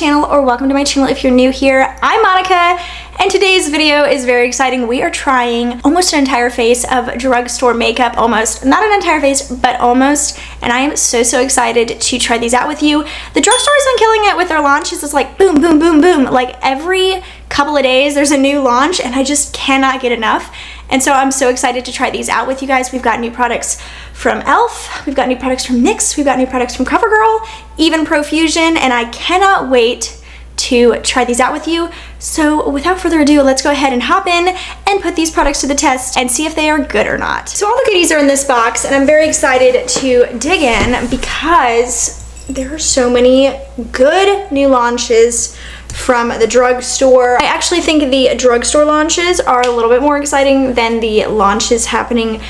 channel, or welcome to my channel if you're new here. I'm Monica, and today's video is very exciting. We are trying almost an entire face of Drugstore Makeup. Almost, not an entire face, but almost, and I am so excited to try these out with you. The Drugstore has been killing it with their launches. It's like boom, boom, boom, boom. Like every couple of days there's a new launch, and I just cannot get enough. And so I'm so excited to try these out with you guys. We've got new products from e.l.f., we've got new products from NYX, we've got new products from Covergirl, even Profusion, and I cannot wait to try these out with you. So without further ado, let's go ahead and hop in and put these products to the test and see if they are good or not. So all the goodies are in this box, and I'm very excited to dig in because there are so many good new launches from the drugstore. I actually think the drugstore launches are a little bit more exciting than the launches happening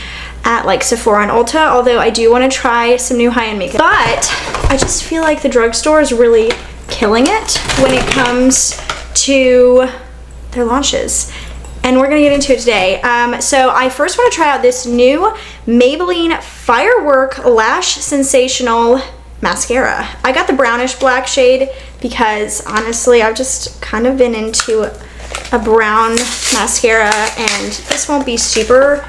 at like Sephora and Ulta, although I do want to try some new high-end makeup. But I just feel like the drugstore is really killing it when it comes to their launches. And we're gonna get into it today. So I first want to try out this new Maybelline Firework Lash Sensational mascara. I got the brownish black shade because honestly I've just kind of been into a brown mascara, and this won't be super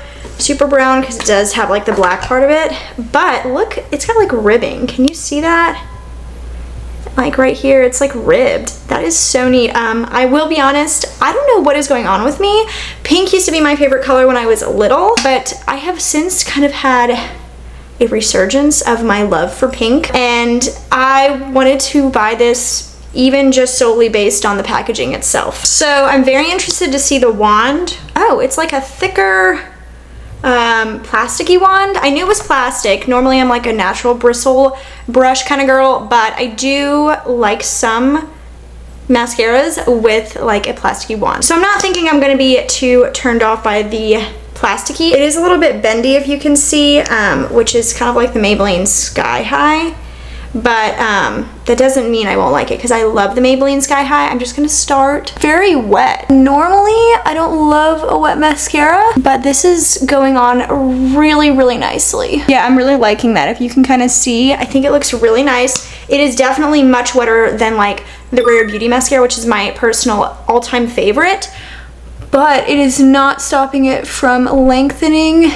brown because it does have like the black part of it, but look, it's got like ribbing. Can you see that? Like right here, it's like ribbed. That is so neat. I will be honest, I don't know what is going on with me. Pink used to be my favorite color when I was little, but I have since kind of had a resurgence of my love for pink, and I wanted to buy this even just solely based on the packaging itself. So I'm very interested to see the wand. Oh, it's like a thicker plasticky wand. I knew it was plastic. Normally I'm like a natural bristle brush kind of girl, but I do like some mascaras with like a plasticky wand. So I'm not thinking I'm gonna be too turned off by the plasticky. It is a little bit bendy, if you can see, which is kind of like the Maybelline Sky High, but that doesn't mean I won't like it because I love the Maybelline Sky High. I'm just gonna start very wet. Normally I don't love a wet mascara, but this is going on really nicely. Yeah, I'm really liking that. If you can kind of see, I think it looks really nice. It is definitely much wetter than like the Rare Beauty mascara, which is my personal all-time favorite, but it is not stopping it from lengthening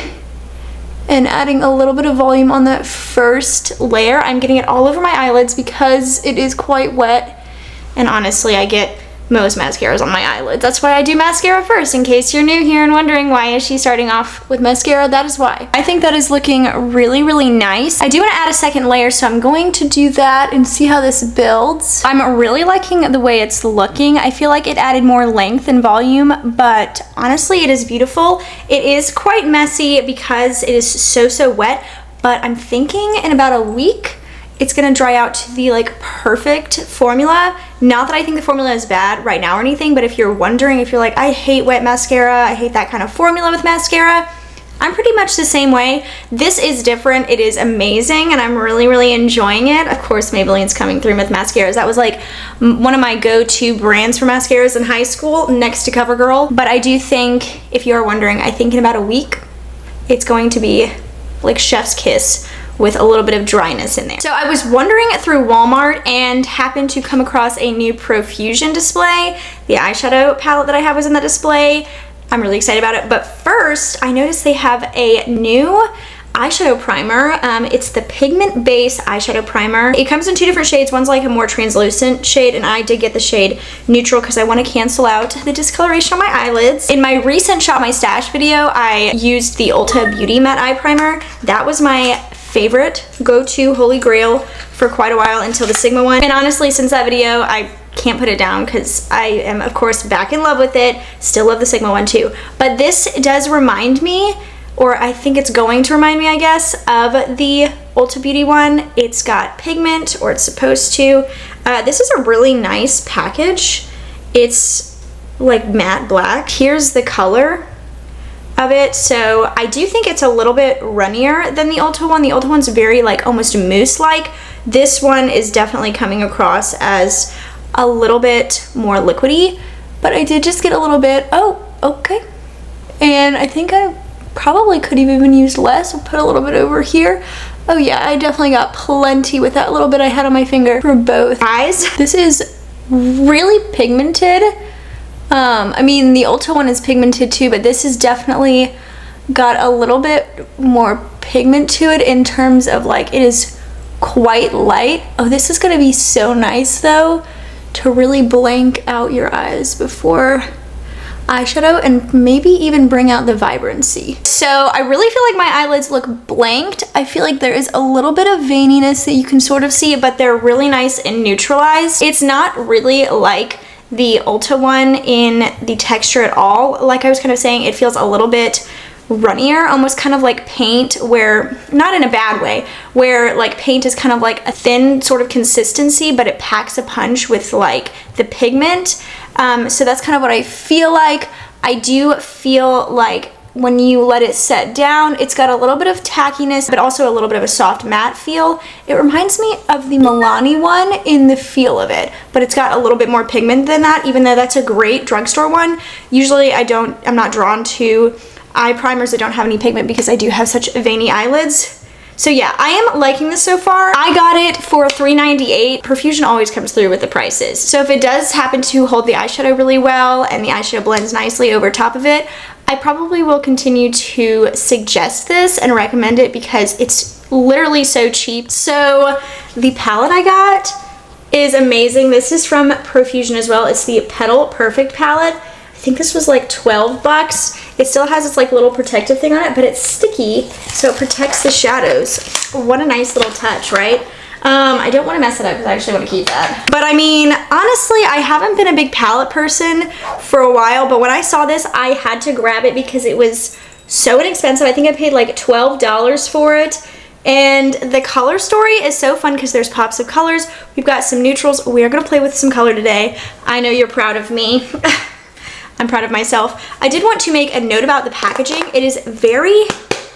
and adding a little bit of volume on that first layer. I'm getting it all over my eyelids because it is quite wet, and honestly I get most mascaras on my eyelids. That's why I do mascara first, in case you're new here and wondering why is she starting off with mascara. That is why. I think that is looking really nice. I do want to add a second layer, so I'm going to do that and see how this builds. I'm really liking the way it's looking. I feel like it added more length and volume, but honestly it is beautiful. It is quite messy because it is so wet, but I'm thinking in about a week it's gonna dry out to the like perfect formula. Not that I think the formula is bad right now or anything, but if you're wondering, if you're like, I hate wet mascara, I hate that kind of formula with mascara, I'm pretty much the same way. This is different. It is amazing, and I'm really enjoying it. Of course, Maybelline's coming through with mascaras. That was like one of my go-to brands for mascaras in high school, next to Covergirl. But I do think, if you are wondering, I think in about a week it's going to be like chef's kiss with a little bit of dryness in there. So I was wandering through Walmart and happened to come across a new Profusion display. The eyeshadow palette that I have was in that display. I'm really excited about it. But first, I noticed they have a new eyeshadow primer. It's the Pigment Base Eyeshadow Primer. It comes in two different shades. One's like a more translucent shade, and I did get the shade Neutral because I want to cancel out the discoloration on my eyelids. In my recent Shop My Stash video, I used the Ulta Beauty Matte Eye Primer. That was my favorite go-to holy grail for quite a while until the Sigma one, and honestly since that video I can't put it down because I am of course back in love with it. Still love the Sigma one too, but this does remind me, or I think it's going to remind me, I guess, of the Ulta Beauty one. It's got pigment, or it's supposed to. This is a really nice package. It's like matte black. Here's the color of it. So I do think it's a little bit runnier than the Ulta one. The Ulta one's very like almost mousse-like. This one is definitely coming across as a little bit more liquidy, but I did just get a little bit, oh, okay. And I think I probably could have even used less. I'll put a little bit over here. Oh yeah, I definitely got plenty with that little bit I had on my finger for both eyes. This is really pigmented. I mean, the Ulta one is pigmented too, but this is definitely got a little bit more pigment to it in terms of like, it is quite light. Oh, this is gonna be so nice though to really blank out your eyes before eyeshadow and maybe even bring out the vibrancy. So I really feel like my eyelids look blanked. I feel like there is a little bit of veininess that you can sort of see, but they're really nice and neutralized. It's not really like the Ulta one in the texture at all. Like I was kind of saying, it feels a little bit runnier, almost kind of like paint, where, not in a bad way, where like paint is kind of like a thin sort of consistency, but it packs a punch with like the pigment. So that's kind of what I feel like. I do feel like when you let it set down, it's got a little bit of tackiness, but also a little bit of a soft matte feel. It reminds me of the Milani one in the feel of it, but it's got a little bit more pigment than that, even though that's a great drugstore one. Usually I'm not drawn to eye primers that don't have any pigment because I do have such veiny eyelids. So yeah, I am liking this so far. I got it for $3.98. Profusion always comes through with the prices. So if it does happen to hold the eyeshadow really well and the eyeshadow blends nicely over top of it, I probably will continue to suggest this and recommend it because it's literally so cheap. So the palette I got is amazing. This is from Profusion as well. It's the Petal Perfect palette. I think this was like 12 bucks. It still has its like little protective thing on it, but it's sticky, so it protects the shadows. What a nice little touch, right? I don't want to mess it up because I actually want to keep that. But I mean, honestly, I haven't been a big palette person for a while, but when I saw this, I had to grab it because it was so inexpensive. I think I paid like $12 for it. And the color story is so fun because there's pops of colors. We've got some neutrals. We are going to play with some color today. I know you're proud of me. I'm proud of myself. I did want to make a note about the packaging. It is very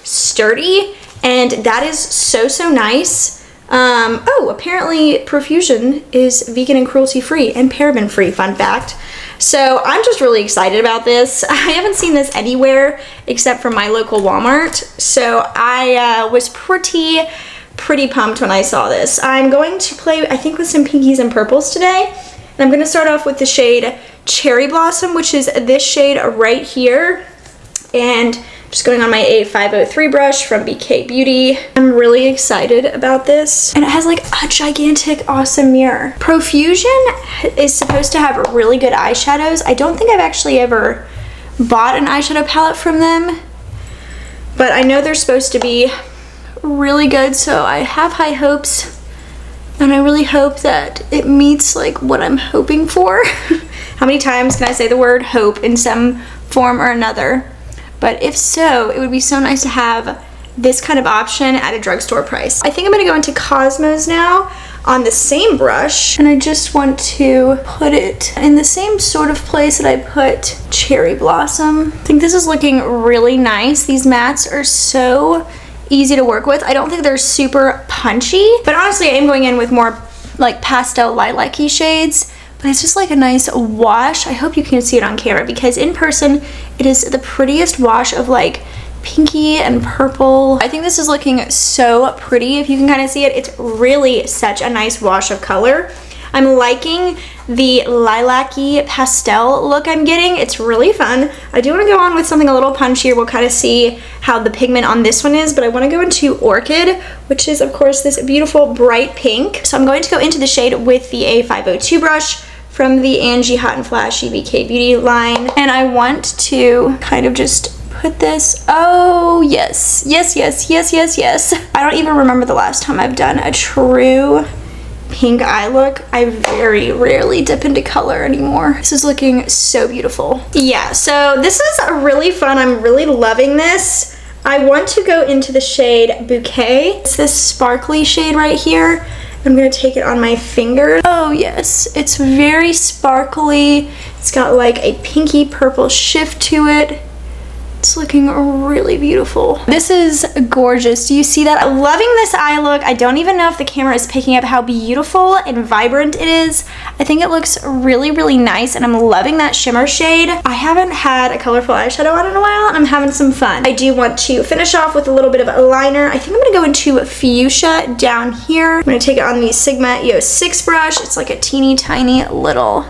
sturdy, and that is so, so nice. Oh, apparently Profusion is vegan and cruelty-free and paraben-free, fun fact. So I'm just really excited about this. I haven't seen this anywhere except for my local Walmart, so I was pretty pumped when I saw this. I'm going to play, I think, with some pinkies and purples today, and I'm gonna start off with the shade Cherry Blossom, which is this shade right here, and just going on my A503 brush from BK Beauty. I'm really excited about this, and it has like a gigantic awesome mirror. Profusion is supposed to have really good eyeshadows. I don't think I've actually ever bought an eyeshadow palette from them, but I know they're supposed to be really good, so I have high hopes, and I really hope that it meets like what I'm hoping for. How many times can I say the word hope in some form or another? But if so, it would be so nice to have this kind of option at a drugstore price. I think I'm gonna go into Cosmos now on the same brush, and I just want to put it in the same sort of place that I put Cherry Blossom. I think this is looking really nice. These mattes are so easy to work with. I don't think they're super punchy, but honestly I am going in with more like pastel lilac-y shades. But it's just like a nice wash. I hope you can see it on camera because in person it is the prettiest wash of like pinky and purple. I think this is looking so pretty. If you can kind of see it, it's really such a nice wash of color. I'm liking the lilac-y pastel look I'm getting. It's really fun. I do want to go on with something a little punchier. We'll kind of see how the pigment on this one is, but I want to go into Orchid, which is of course this beautiful bright pink. So I'm going to go into the shade with the A502 brush from the O.M.G Hot and Flashy BK Beauty line, and I want to kind of just put this, oh yes, yes, yes, yes, yes, yes. I don't even remember the last time I've done a true pink eye look. I very rarely dip into color anymore. This is looking so beautiful. Yeah, so this is really fun. I'm really loving this. I want to go into the shade Bouquet. It's this sparkly shade right here. I'm gonna take it on my finger. Oh yes, it's very sparkly. It's got like a pinky purple shift to it. It's looking really beautiful. This is gorgeous. Do you see that? I'm loving this eye look. I don't even know if the camera is picking up how beautiful and vibrant it is. I think it looks really, really nice, and I'm loving that shimmer shade. I haven't had a colorful eyeshadow on in a while, and I'm having some fun. I do want to finish off with a little bit of a liner. I think I'm gonna go into Fuchsia down here. I'm gonna take it on the Sigma EO6 brush. It's like a teeny tiny little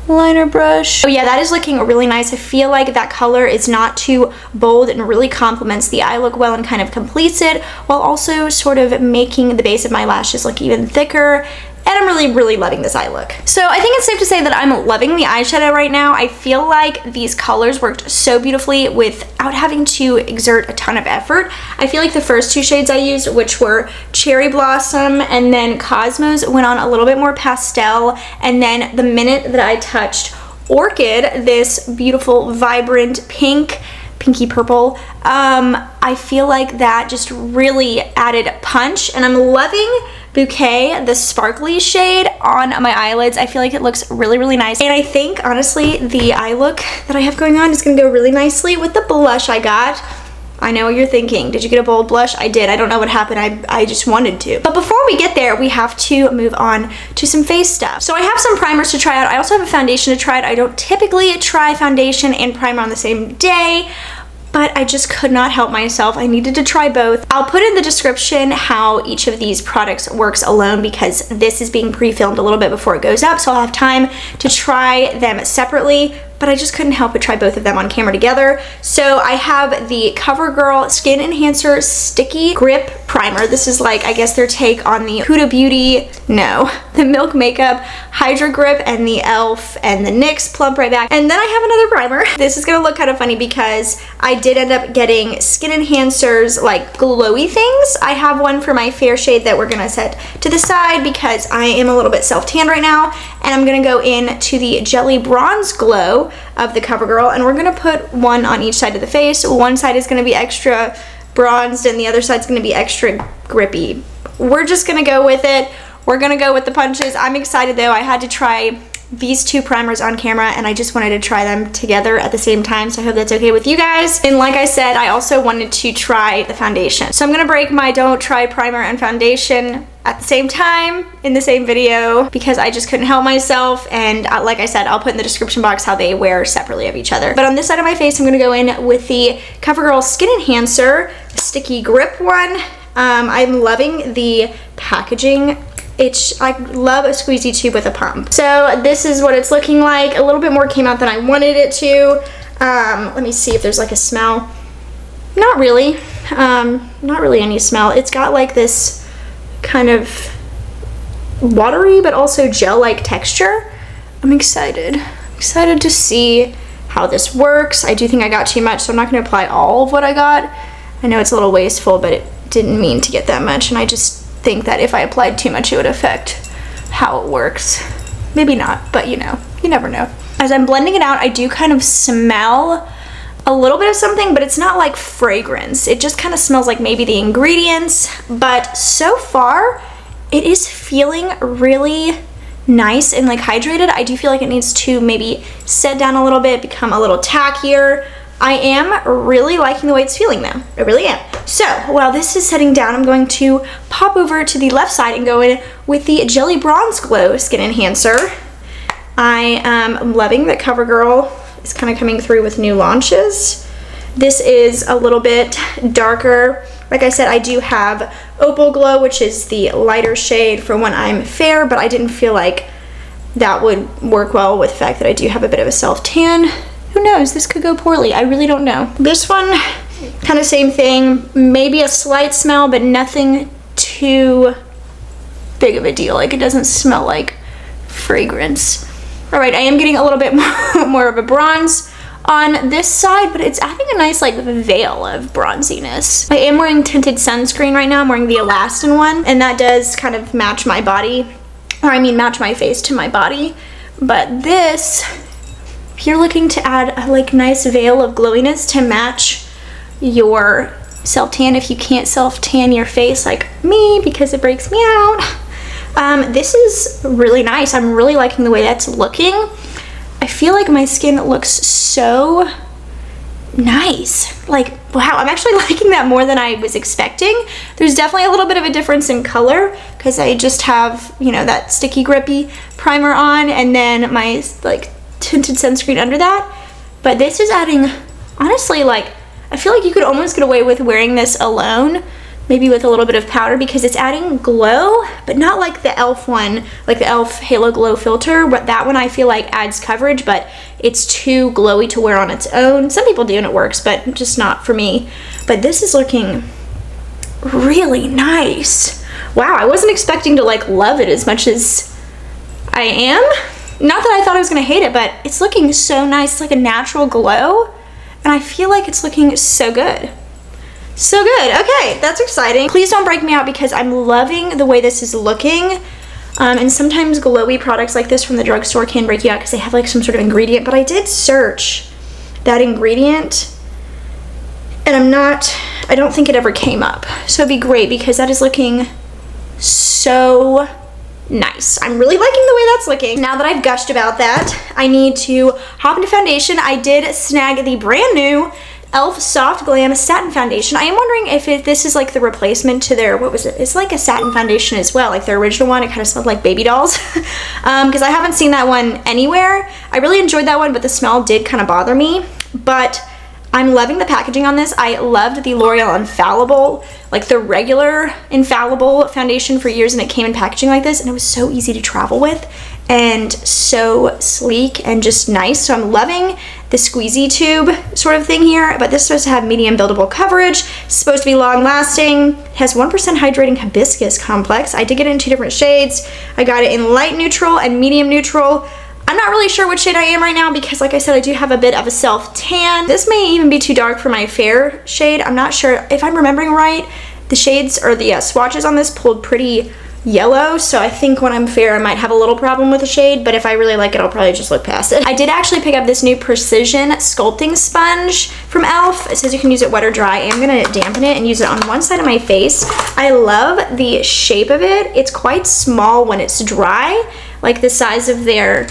liner brush. Oh yeah, that is looking really nice. I feel like that color is not too bold and really complements the eye look well and kind of completes it, while also sort of making the base of my lashes look even thicker. And I'm really, really loving this eye look. So I think it's safe to say that I'm loving the eyeshadow right now. I feel like these colors worked so beautifully without having to exert a ton of effort. I feel like the first two shades I used, which were Cherry Blossom and then Cosmos, went on a little bit more pastel. And then the minute that I touched Orchid, this beautiful, vibrant pinky purple, I feel like that just really added punch. And I'm loving Bouquet, the sparkly shade, on my eyelids. I feel like it looks really, really nice. And I think, honestly, the eye look that I have going on is gonna go really nicely with the blush I got. I know what you're thinking. Did you get a bold blush? I did. I don't know what happened. I just wanted to. But before we get there, we have to move on to some face stuff. So I have some primers to try out. I also have a foundation to try out. I don't typically try foundation and primer on the same day, but I just could not help myself. I needed to try both. I'll put in the description how each of these products works alone, because this is being pre-filmed a little bit before it goes up, so I'll have time to try them separately, but I just couldn't help but try both of them on camera together. So I have the Covergirl Skin Enhancer Sticky Grip Primer. This is like, I guess, their take on the Huda Beauty, no, the Milk Makeup Hydra Grip and the e.l.f. and the NYX Plump Right Back. And then I have another primer. This is gonna look kind of funny because I did end up getting skin enhancers, like glowy things. I have one for my fair shade that we're gonna set to the side because I am a little bit self-tanned right now, and I'm gonna go in to the Jelly Bronze Glow of the Covergirl, and we're gonna put one on each side of the face. One side is gonna be extra bronzed and the other side's gonna be extra grippy. We're just gonna go with it. We're gonna go with the punches. I'm excited though. I had to try these two primers on camera, and I just wanted to try them together at the same time, so I hope that's okay with you guys. And like I said, I also wanted to try the foundation. So I'm gonna break my don't try primer and foundation at the same time in the same video because I just couldn't help myself. And like I said, I'll put in the description box how they wear separately of each other. But on this side of my face, I'm gonna go in with the Covergirl Skin Enhancer Sticky Grip one. I'm loving the packaging. I love a squeezy tube with a pump. So this is what it's looking like. A little bit more came out than I wanted it to. Let me see if there's like a smell. Not really. Not really any smell. It's got like this kind of watery but also gel-like texture. I'm excited. I'm excited to see how this works. I do think I got too much, so I'm not going to apply all of what I got. I know it's a little wasteful, but it didn't mean to get that much, and I just think that if I applied too much, it would affect how it works. Maybe not, but you know, you never know. As I'm blending it out, I do kind of smell a little bit of something, but it's not like fragrance. It just kind of smells like maybe the ingredients, but so far it is feeling really nice and like hydrated. I do feel like it needs to maybe set down a little bit, become a little tackier. I am really liking the way it's feeling though. I really am. So while this is setting down, I'm going to pop over to the left side and go in with the Jelly Bronze Glow Skin Enhancer. I am loving that Covergirl is kind of coming through with new launches. This is a little bit darker. Like I said, I do have Opal Glow, which is the lighter shade for when I'm fair, but I didn't feel like that would work well with the fact that I do have a bit of a self-tan. Who knows? This could go poorly. I really don't know. This one, kind of same thing. Maybe a slight smell, but nothing too big of a deal. Like, it doesn't smell like fragrance. All right, I am getting a little bit more of a bronze on this side, but it's adding a nice like veil of bronziness. I am wearing tinted sunscreen right now. I'm wearing the Elastin one, and that does kind of match my body, or I mean match my face to my body. But this, if you're looking to add a like nice veil of glowiness to match your self-tan, if you can't self-tan your face like me because it breaks me out, this is really nice. I'm really liking the way that's looking. I feel like my skin looks so nice. Like, wow, I'm actually liking that more than I was expecting. There's definitely a little bit of a difference in color because I just have, you know, that sticky grippy primer on and then my like tinted sunscreen under that. But this is adding, honestly, like, I feel like you could almost get away with wearing this alone, maybe with a little bit of powder, because it's adding glow, but not like the e.l.f. one, like the e.l.f. Halo Glow Filter. But that one I feel like adds coverage, but it's too glowy to wear on its own. Some people do and it works, but just not for me. But this is looking really nice. Wow, I wasn't expecting to like love it as much as I am. Not that I thought I was gonna hate it, but it's looking so nice. It's like a natural glow, and I feel like it's looking so good. So good. Okay, that's exciting. Please don't break me out because I'm loving the way this is looking. And sometimes glowy products like this from the drugstore can break you out because they have like some sort of ingredient, but I did search that ingredient and I don't think it ever came up. So it'd be great because that is looking so nice. I'm really liking the way that's looking. Now that I've gushed about that, I need to hop into foundation. I did snag the brand new e.l.f. Soft Glam Satin Foundation. I am wondering if this is like the replacement to their, what was it? It's like a satin foundation as well, like their original one. It kind of smelled like baby dolls because I haven't seen that one anywhere. I really enjoyed that one, but the smell did kind of bother me. But I'm loving the packaging on this. I loved the L'Oreal Infallible, like the regular Infallible foundation for years, and it came in packaging like this, and it was so easy to travel with and so sleek and just nice. So I'm loving the squeezy tube sort of thing here, but this is supposed to have medium buildable coverage. It's supposed to be long lasting. It has 1% hydrating hibiscus complex. I did get it in 2 different shades. I got it in light neutral and medium neutral. I'm not really sure which shade I am right now because, like I said, I do have a bit of a self tan. This may even be too dark for my fair shade. I'm not sure. If I'm remembering right, the shades or the swatches on this pulled pretty yellow, so I think when I'm fair I might have a little problem with the shade, but if I really like it I'll probably just look past it. I did actually pick up this new Precision Sculpting Sponge from e.l.f. It says you can use it wet or dry. I am gonna dampen it and use it on one side of my face. I love the shape of it. It's quite small when it's dry, like the size of their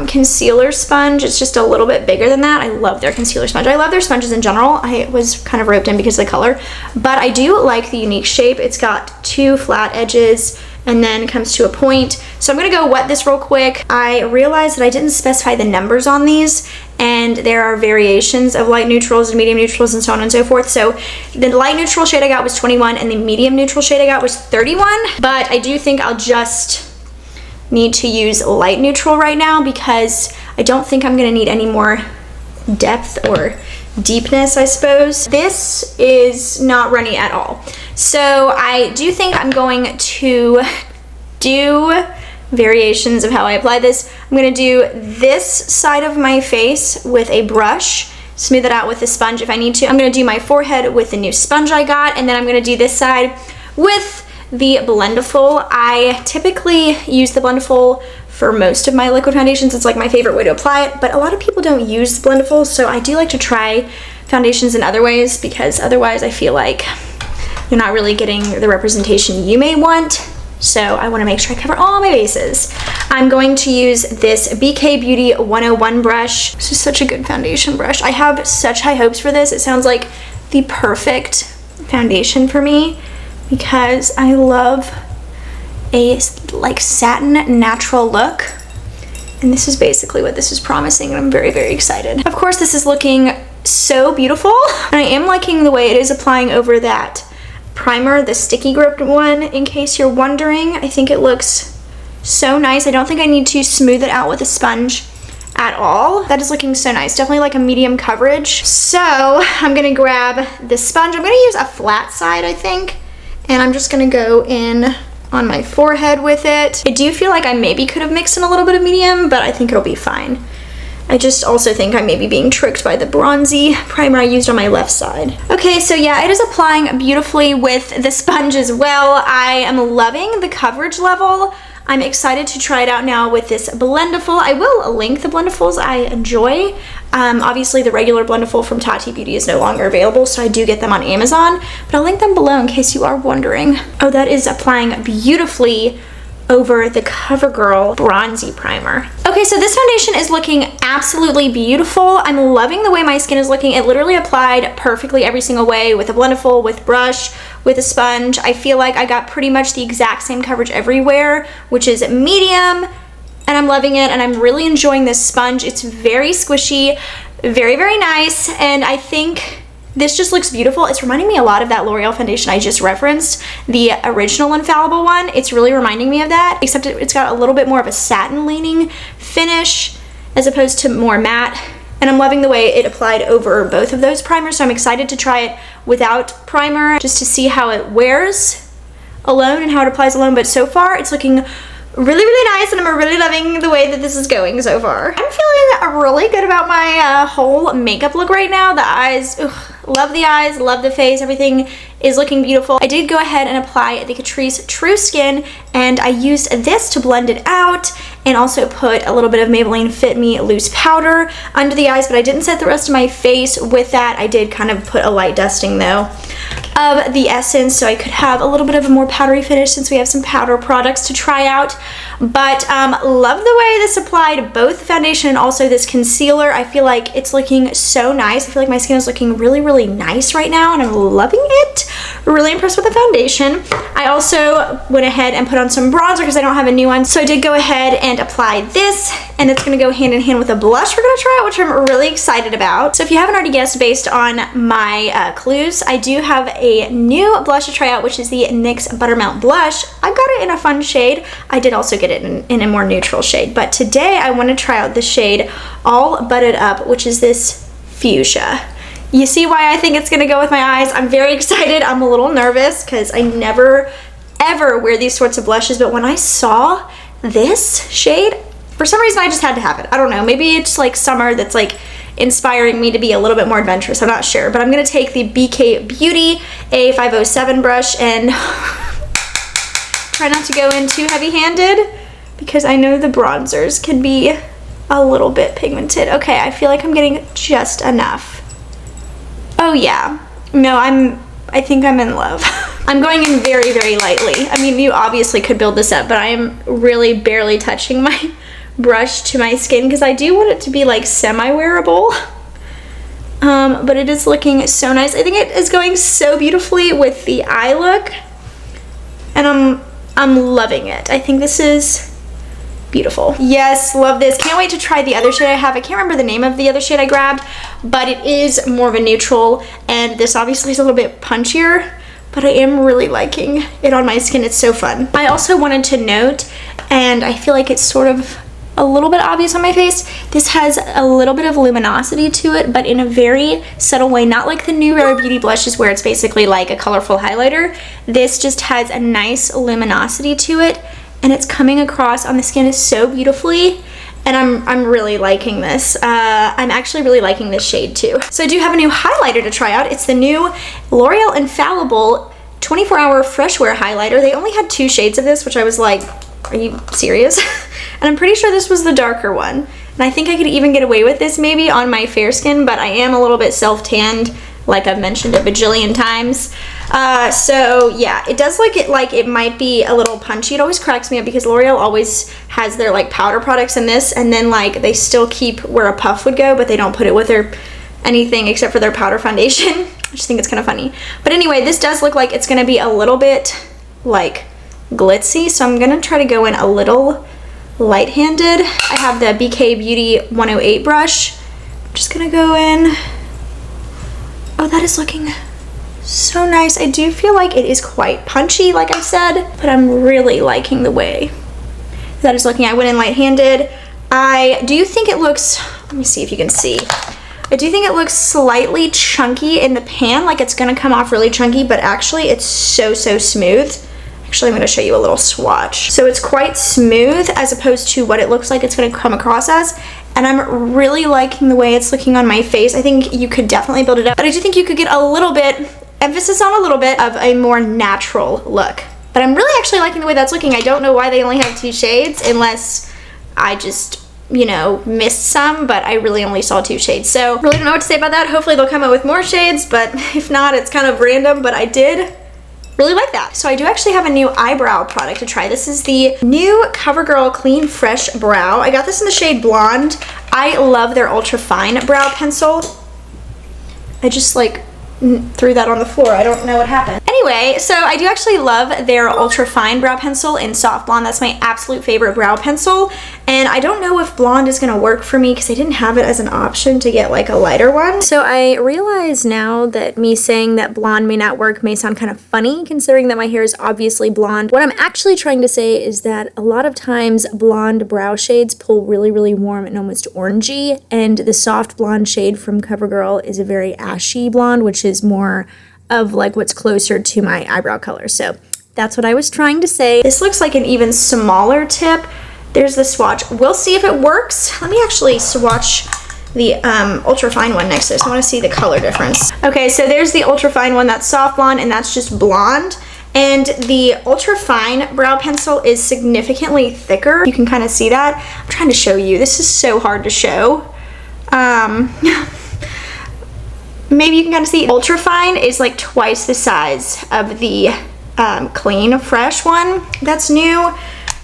concealer sponge. It's just a little bit bigger than that. I love their concealer sponge. I love their sponges in general. I was kind of roped in because of the color, but I do like the unique shape. It's got 2 flat edges and then comes to a point. So I'm gonna go wet this real quick. I realized that I didn't specify the numbers on these, and there are variations of light neutrals and medium neutrals and so on and so forth. So the light neutral shade I got was 21 and the medium neutral shade I got was 31, but I do think I'll just need to use light neutral right now because I don't think I'm gonna need any more depth or deepness, I suppose. This is not runny at all. So I do think I'm going to do variations of how I apply this. I'm gonna do this side of my face with a brush, smooth it out with a sponge if I need to. I'm gonna do my forehead with the new sponge I got, and then I'm gonna do this side with the Blendiful. I typically use the Blendiful for most of my liquid foundations. It's like my favorite way to apply it, but a lot of people don't use the Blendiful, so I do like to try foundations in other ways because otherwise I feel like you're not really getting the representation you may want. So I want to make sure I cover all my bases. I'm going to use this BK Beauty 101 brush. This is such a good foundation brush. I have such high hopes for this. It sounds like the perfect foundation for me, because I love a like satin natural look, and this is basically what this is promising, and I'm very, very excited. Of course, this is looking so beautiful, and I am liking the way it is applying over that primer, the sticky grip one, in case you're wondering. I think it looks so nice. I don't think I need to smooth it out with a sponge at all. That is looking so nice. Definitely like a medium coverage. So I'm gonna grab the sponge. I'm gonna use a flat side, I think, and I'm just gonna go in on my forehead with it. I do feel like I maybe could have mixed in a little bit of medium, but I think it'll be fine. I just also think I may be being tricked by the bronzy primer I used on my left side. Okay, so yeah, it is applying beautifully with the sponge as well. I am loving the coverage level. I'm excited to try it out now with this Blendiful. I will link the Blendifuls I enjoy. Obviously the regular Blendiful from Tati Beauty is no longer available, so I do get them on Amazon, but I'll link them below in case you are wondering. Oh, that is applying beautifully over the CoverGirl Bronzy Primer. Okay, Okay, so this foundation is looking absolutely beautiful. I'm loving the way my skin is looking. It literally applied perfectly every single way with a Blendiful, with brush, with a sponge. I feel like I got pretty much the exact same coverage everywhere, which is medium, and I'm loving it, and I'm really enjoying this sponge. It's very squishy, very, very nice, and I think this just looks beautiful. It's reminding me a lot of that L'Oreal foundation I just referenced, the original Infallible one. It's really reminding me of that, except it's got a little bit more of a satin leaning finish as opposed to more matte. And I'm loving the way it applied over both of those primers, so I'm excited to try it without primer just to see how it wears alone and how it applies alone. But so far it's looking really, really nice, and I'm really loving the way that this is going so far. I'm feeling really good about my whole makeup look right now. The eyes, love the eyes, love the face, everything is looking beautiful. I did go ahead and apply the Catrice True Skin, and I used this to blend it out and also put a little bit of Maybelline Fit Me loose powder under the eyes, but I didn't set the rest of my face with that. I did kind of put a light dusting though of the essence so I could have a little bit of a more powdery finish since we have some powder products to try out. But love the way this applied both the foundation and also this concealer. I feel like it's looking so nice. I feel like my skin is looking really, really nice right now, and I'm loving it. Really impressed with the foundation. I also went ahead and put on some bronzer because I don't have a new one, so I did go ahead and apply this, and it's going to go hand in hand with a blush we're going to try out, which I'm really excited about. So if you haven't already guessed based on my clues, I do have a new blush to try out, which is the NYX Buttermelt Blush. I got it in a fun shade. I did also get it in a more neutral shade, but today I want to try out the shade All Butted Up, which is this fuchsia. You see why I think it's gonna go with my eyes. I'm very excited. I'm a little nervous because I never ever wear these sorts of blushes, but when I saw this shade, for some reason I just had to have it. I don't know, maybe it's like summer that's like inspiring me to be a little bit more adventurous. I'm not sure, but I'm gonna take the BK Beauty A507 brush and try not to go in too heavy-handed because I know the bronzers can be a little bit pigmented. Okay, I feel like I'm getting just enough. Oh yeah, no, I think I'm in love. I'm going in very, very lightly. I mean, you obviously could build this up, but I am really barely touching my brush to my skin because I do want it to be like semi-wearable. But it is looking so nice. I think it is going so beautifully with the eye look, and I'm loving it. I think this is beautiful. Yes, love this. Can't wait to try the other shade I have. I can't remember the name of the other shade I grabbed, but it is more of a neutral, and this obviously is a little bit punchier, but I am really liking it on my skin. It's so fun. I also wanted to note, and I feel like it's sort of a little bit obvious on my face, this has a little bit of luminosity to it, but in a very subtle way, not like the new Rare Beauty blushes where it's basically like a colorful highlighter. This just has a nice luminosity to it, and it's coming across on the skin so beautifully, and I'm really liking this. I'm actually really liking this shade too. So I do have a new highlighter to try out. It's the new L'Oreal Infallible 24-Hour Fresh Wear Highlighter. They only had 2 shades of this, which I was like, are you serious? And I'm pretty sure this was the darker one. And I think I could even get away with this maybe on my fair skin, but I am a little bit self-tanned, like I've mentioned a bajillion times. So yeah, it does look like it might be a little punchy. It always cracks me up because L'Oreal always has their like powder products in this, and then like they still keep where a puff would go, but they don't put it with their anything except for their powder foundation. I just think it's kind of funny. But anyway, this does look like it's gonna be a little bit like glitzy, so I'm gonna try to go in a little light-handed. I have the BK Beauty 108 brush. I'm just gonna go in. Oh, that is looking so nice. I do feel like it is quite punchy, like I said, but I'm really liking the way that is looking. I went in light-handed. I do think it looks, let me see if you can see. I do think it looks slightly chunky in the pan, like it's gonna come off really chunky, but actually it's so smooth. Actually, I'm gonna show you a little swatch. So it's quite smooth as opposed to what it looks like it's gonna come across as. And I'm really liking the way it's looking on my face. I think you could definitely build it up, but I do think you could get a little bit, emphasis on a little bit of a more natural look. But I'm really actually liking the way that's looking. I don't know why they only have 2 shades unless I just, you know, missed some, but I really only saw 2 shades. So really don't know what to say about that. Hopefully they'll come out with more shades, but if not, it's kind of random. But I did really like that. So I do actually have a new eyebrow product to try. This is the new CoverGirl Clean Fresh Brow. I got this in the shade Blonde. I love their ultra fine brow pencil. I just like threw that on the floor. I don't know what happened. Anyway, so I do actually love their ultra fine brow pencil in soft blonde. That's my absolute favorite brow pencil. And I don't know if blonde is gonna work for me because I didn't have it as an option to get like a lighter one. So I realize now that me saying that blonde may not work may sound kind of funny considering that my hair is obviously blonde. What I'm actually trying to say is that a lot of times blonde brow shades pull really, really warm and almost orangey. And the soft blonde shade from CoverGirl is a very ashy blonde, which is more of like what's closer to my eyebrow color. So that's what I was trying to say. This looks like an even smaller tip. There's the swatch. We'll see if it works. Let me actually swatch the ultra fine one next to this. I want to see the color difference. Okay, so there's the ultra fine one. That's soft blonde and that's just blonde. And the ultra fine brow pencil is significantly thicker. You can kind of see that. I'm trying to show you. This is so hard to show. Maybe you can kind of see. Ultra fine is like twice the size of the clean fresh one that's new.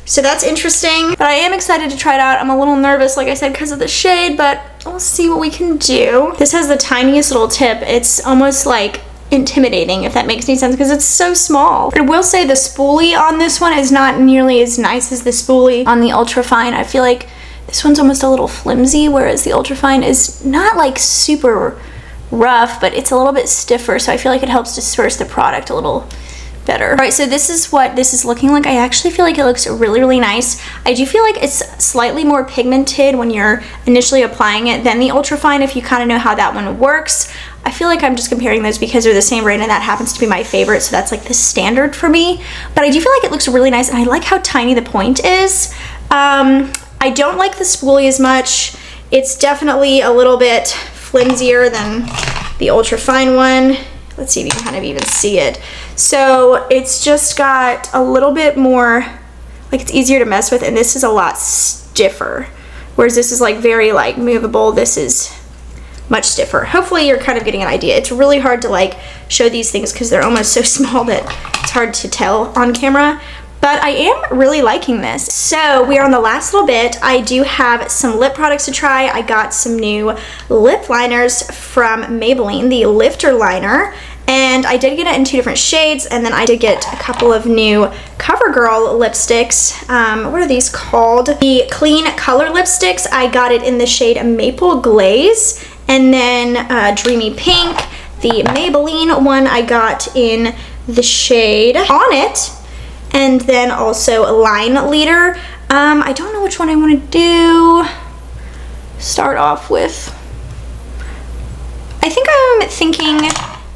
So that's interesting. But I am excited to try it out. I'm a little nervous, like I said, because of the shade, but we'll see what we can do. This has the tiniest little tip. It's almost like intimidating, if that makes any sense, because it's so small. But I will say the spoolie on this one is not nearly as nice as the spoolie on the ultra fine. I feel like this one's almost a little flimsy, whereas the ultra fine is not like super rough, but it's a little bit stiffer, so I feel like it helps disperse the product a little better. All right, so this is what this is looking like. I actually feel like it looks really, really nice. I do feel like it's slightly more pigmented when you're initially applying it than the ultra fine, if you kind of know how that one works. I feel like I'm just comparing those because they're the same brand and that happens to be my favorite, so that's like the standard for me. But I do feel like it looks really nice and I like how tiny the point is. I don't like the spoolie as much. It's definitely a little bit flimsier than the ultra fine one. Let's see if you can kind of even see it. So it's just got a little bit more, like it's easier to mess with, and this is a lot stiffer. Whereas this is like very like movable. This is much stiffer. Hopefully you're kind of getting an idea. It's really hard to like show these things because they're almost so small that it's hard to tell on camera. But I am really liking this. So we are on the last little bit. I do have some lip products to try. I got some new lip liners from Maybelline, the Lifter Liner. And I did get it in 2 different shades. And then I did get a couple of new CoverGirl lipsticks. What are these called? The Clean Color lipsticks. I got it in the shade Maple Glaze. And then Dreamy Pink. The Maybelline one I got in the shade On It. And then also Line Leader. I don't know which one I want to do. Start off with. I think I'm thinking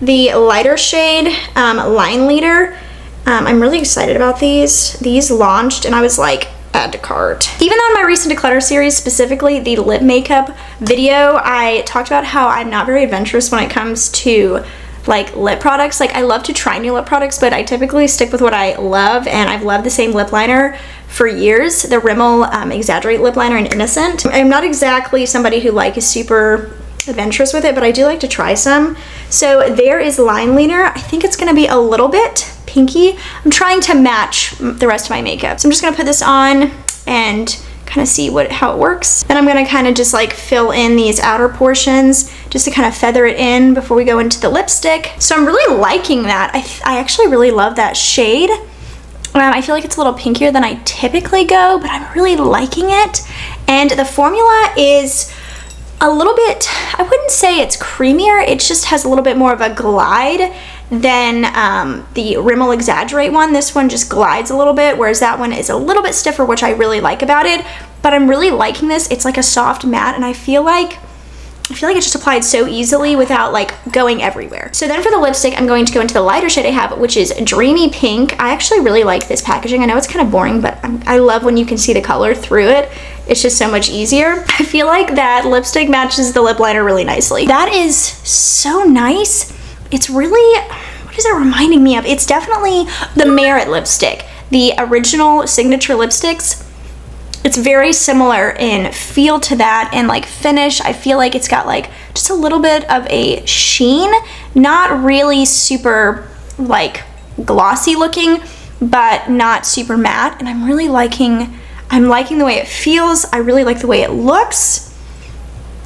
the lighter shade, Line Leader. I'm really excited about these. These launched and I was like, add to cart. Even on my recent declutter series, specifically the lip makeup video, I talked about how I'm not very adventurous when it comes to like lip products. Like I love to try new lip products, but I typically stick with what I love, and I've loved the same lip liner for years, the Rimmel Exaggerate lip liner in Innocent. I'm not exactly somebody who like is super adventurous with it, but I do like to try some. So there is Line Leader. I think it's gonna be a little bit pinky. I'm trying to match the rest of my makeup. So I'm just gonna put this on and kind of see how it works. Then I'm gonna kind of just like fill in these outer portions just to kind of feather it in before we go into the lipstick. So I'm really liking that. I actually really love that shade. I feel like it's a little pinkier than I typically go, but I'm really liking it. And the formula is a little bit, I wouldn't say it's creamier, it just has a little bit more of a glide than the Rimmel Exaggerate one. This one just glides a little bit, whereas that one is a little bit stiffer, which I really like about it. But I'm really liking this. It's like a soft matte, and I feel like it just applied so easily without like going everywhere. So then for the lipstick, I'm going to go into the lighter shade I have, which is Dreamy Pink. I actually really like this packaging. I know it's kind of boring, but I love when you can see the color through it. It's just so much easier. I feel like that lipstick matches the lip liner really nicely. That is so nice. It's really, what is it reminding me of? It's definitely the Merit lipstick, the original signature lipsticks. It's very similar in feel to that, and like finish. I feel like it's got like just a little bit of a sheen, not really super like glossy looking, but not super matte. And I'm liking the way it feels. I really like the way it looks.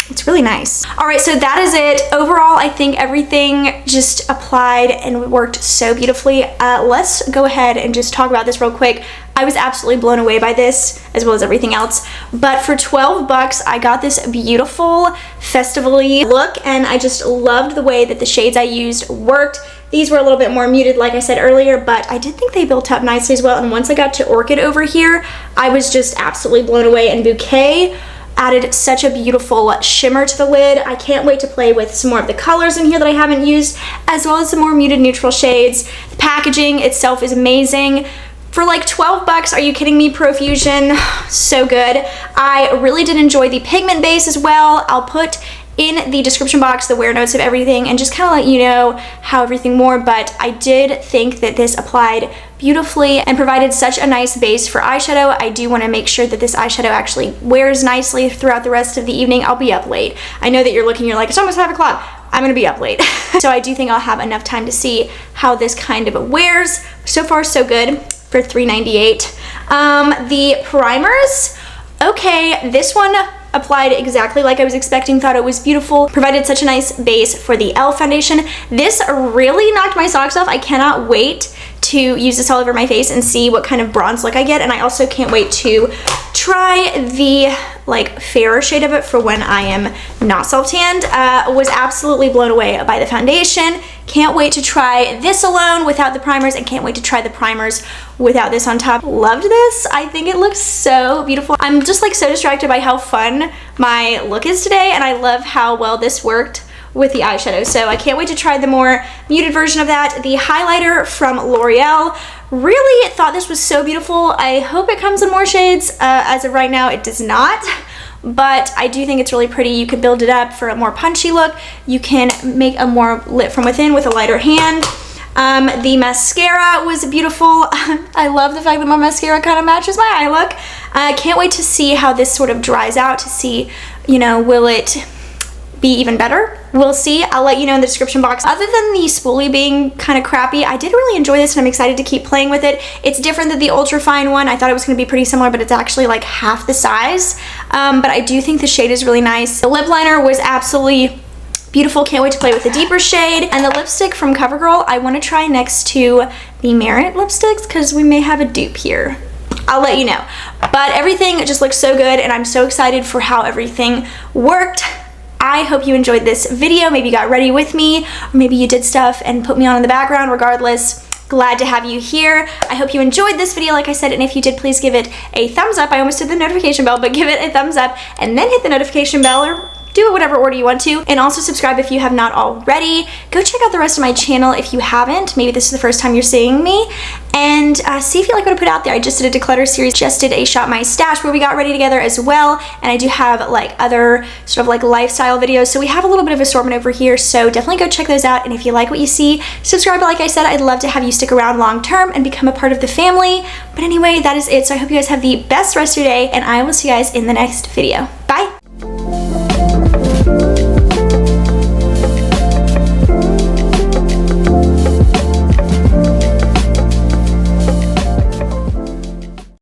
It's really nice. All right, so that is it. Overall, I think everything just applied and worked so beautifully. Let's go ahead and just talk about this real quick. I was absolutely blown away by this, as well as everything else. But for 12 bucks, I got this beautiful festival-y look, and I just loved the way that the shades I used worked. These were a little bit more muted, like I said earlier, but I did think they built up nicely as well. And once I got to Orchid over here, I was just absolutely blown away. And Bouquet added such a beautiful shimmer to the lid. I can't wait to play with some more of the colors in here that I haven't used, as well as some more muted neutral shades. The packaging itself is amazing. For like 12 bucks, are you kidding me? Profusion, so good. I really did enjoy the pigment base as well. I'll put in the description box the wear notes of everything and just kind of let you know how everything wore, but I did think that this applied beautifully and provided such a nice base for eyeshadow. I do want to make sure that this eyeshadow actually wears nicely throughout the rest of the evening. I'll be up late. I know that you're like, it's almost 5 o'clock. I'm gonna be up late. So I do think I'll have enough time to see how this kind of wears. So far, so good for $3.98. The primers, okay, this one applied exactly like I was expecting, thought it was beautiful, provided such a nice base for the e.l.f. foundation. This really knocked my socks off. I cannot wait to use this all over my face and see what kind of bronze look I get, and I also can't wait to try the like fairer shade of it for when I am not self-tanned. Was absolutely blown away by the foundation. Can't wait to try this alone without the primers, and can't wait to try the primers without this on top. Loved this. I think it looks so beautiful. I'm just like so distracted by how fun my look is today, and I love how well this worked with the eyeshadow. So I can't wait to try the more muted version of that. The highlighter from L'Oreal, really thought this was so beautiful. I hope it comes in more shades. As of right now, it does not, but I do think it's really pretty. You can build it up for a more punchy look. You can make a more lit from within with a lighter hand. The mascara was beautiful. I love the fact that my mascara kind of matches my eye look. I can't wait to see how this sort of dries out, to see, you know, will it be even better? We'll see. I'll let you know in the description box. Other than the spoolie being kind of crappy, I did really enjoy this and I'm excited to keep playing with it. It's different than the ultra fine one. I thought it was going to be pretty similar, but it's actually like half the size. But I do think the shade is really nice. The lip liner was absolutely beautiful. Can't wait to play with the deeper shade. And the lipstick from Covergirl, I want to try next to the Merit lipsticks because we may have a dupe here. I'll let you know. But everything just looks so good and I'm so excited for how everything worked. I hope you enjoyed this video. Maybe you got ready with me, or maybe you did stuff and put me on in the background. Regardless, glad to have you here. I hope you enjoyed this video, like I said, and if you did, please give it a thumbs up. I almost did the notification bell, but give it a thumbs up and then hit the notification bell, or do it whatever order you want to. And also subscribe if you have not already. Go check out the rest of my channel if you haven't. Maybe this is the first time you're seeing me. And see if you like what I put out there. I just did a declutter series, just did a Shop My Stash where we got ready together as well. And I do have like other sort of like lifestyle videos. So we have a little bit of assortment over here. So definitely go check those out. And if you like what you see, subscribe. Like I said, I'd love to have you stick around long term and become a part of the family. But anyway, that is it. So I hope you guys have the best rest of your day and I will see you guys in the next video.